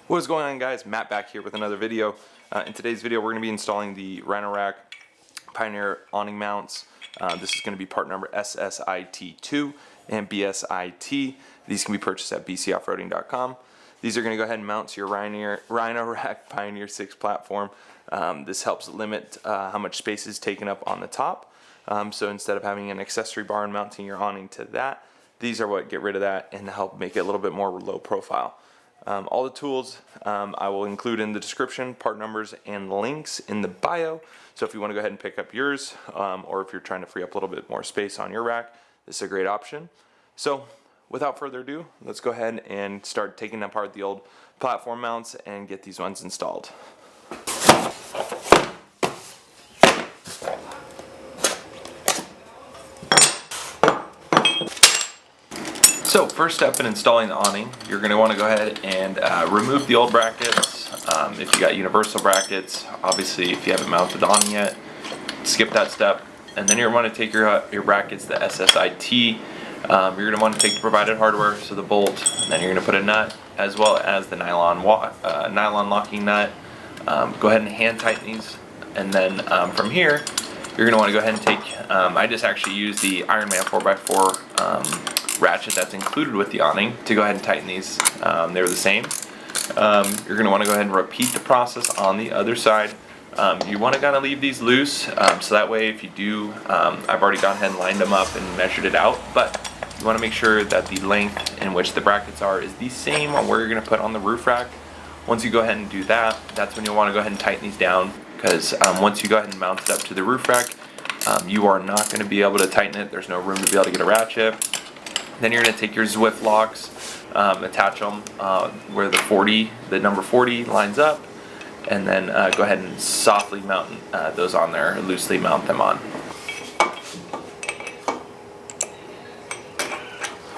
What's going on, guys? Matt back here with another video. In today's video we're going to be installing the Rhino Rack Pioneer awning mounts. This is going to be part number SSIT2 and BSIT. These can be purchased at bcoffroading.com. These are going to go ahead and mount to your Rhino Rack Pioneer 6 platform. This helps limit how much space is taken up on the top. So instead of having an accessory bar and mounting your awning to that, these are what get rid of that and help make it a little bit more low profile. All the tools I will include in the description, part numbers and links in the bio. So if you want to go ahead and pick up yours, or if you're trying to free up a little bit more space on your rack, this is a great option. So without further ado, let's go ahead and start taking apart the old platform mounts and get these ones installed. So first step in installing the awning, you're going to want to go ahead and remove the old brackets. If you got universal brackets, obviously if you haven't mounted the awning yet, skip that step. And then you're going to want to take your brackets, the SSIT. You're going to want to take the provided hardware, so the bolt, and then you're going to put a nut as well as the nylon locking nut. Go ahead and hand tighten these, and then from here you're going to want to go ahead and take, I just actually use the Ironman 4x4 ratchet that's included with the awning to go ahead and tighten these. They're the same. You're going to want to go ahead and repeat the process on the other side. You want to kind of leave these loose, so that way if you do, I've already gone ahead and lined them up and measured it out, but you want to make sure that the length in which the brackets are is the same on where you're going to put on the roof rack. Once you go ahead and do that, that's when you'll want to go ahead and tighten these down, because once you go ahead and mount it up to the roof rack, you are not going to be able to tighten it. There's no room to be able to get a ratchet. Then you're going to take your Zwift locks, attach them where the number 40 lines up, and then go ahead and softly mount those on there, loosely mount them on.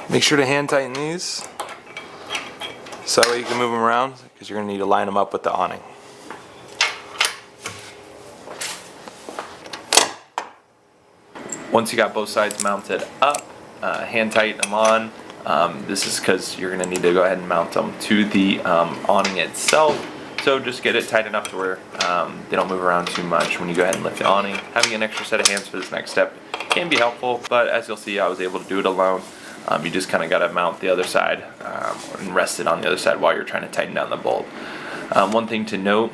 Make sure to hand tighten these, so that way you can move them around, because you're going to need to line them up with the awning. Once you got both sides mounted up, hand tighten them on. This is because you're going to need to go ahead and mount them to the awning itself. So just get it tight enough to where they don't move around too much when you go ahead and lift the awning. Having an extra set of hands for this next step can be helpful, but as you'll see, I was able to do it alone. You just kind of got to mount the other side and rest it on the other side while you're trying to tighten down the bolt. One thing to note,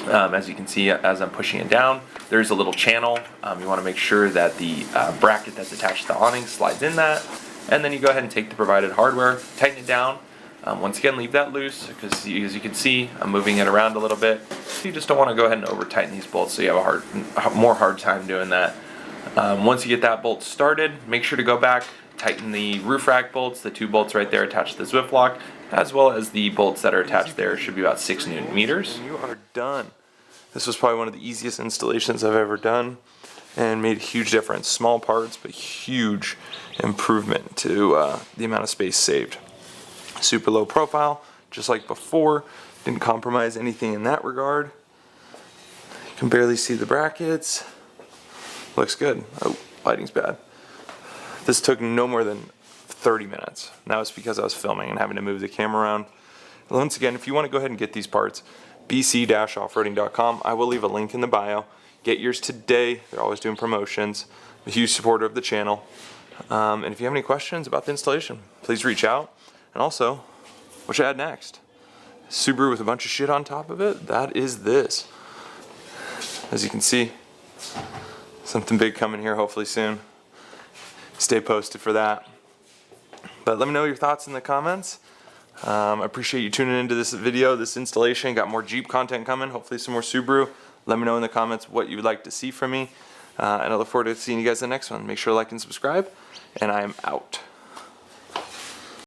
as you can see as I'm pushing it down, there's a little channel. You want to make sure that the bracket that's attached to the awning slides in that, and then you go ahead and take the provided hardware, tighten it down. Once again, leave that loose, because as you can see, I'm moving it around a little bit. So you just don't want to go ahead and over tighten these bolts, so you have a hard time doing that. Once you get that bolt started, make sure to go back, tighten the roof rack bolts, the two bolts right there attached to the Zwift lock, as well as the bolts that are attached there. Should be about 6 Newton meters. And you are done. This was probably one of the easiest installations I've ever done, and made a huge difference. Small parts, but huge improvement to the amount of space saved. Super low profile, just like before. Didn't compromise anything in that regard. You can barely see the brackets. Looks good. Oh, lighting's bad. This took no more than 30 minutes. Now it's because I was filming and having to move the camera around. Once again, if you want to go ahead and get these parts, bc-offroading.com. I will leave a link in the bio. Get yours today. They're always doing promotions. I'm a huge supporter of the channel. And if you have any questions about the installation, please reach out. And also, what should I add next? Subaru with a bunch of shit on top of it? That is this. As you can see, something big coming here hopefully soon. Stay posted for that. But let me know your thoughts in the comments. I appreciate you tuning into this video, this installation. Got more Jeep content coming, hopefully some more Subaru. Let me know in the comments what you would like to see from me. And I look forward to seeing you guys in the next one. Make sure to like and subscribe, and I am out.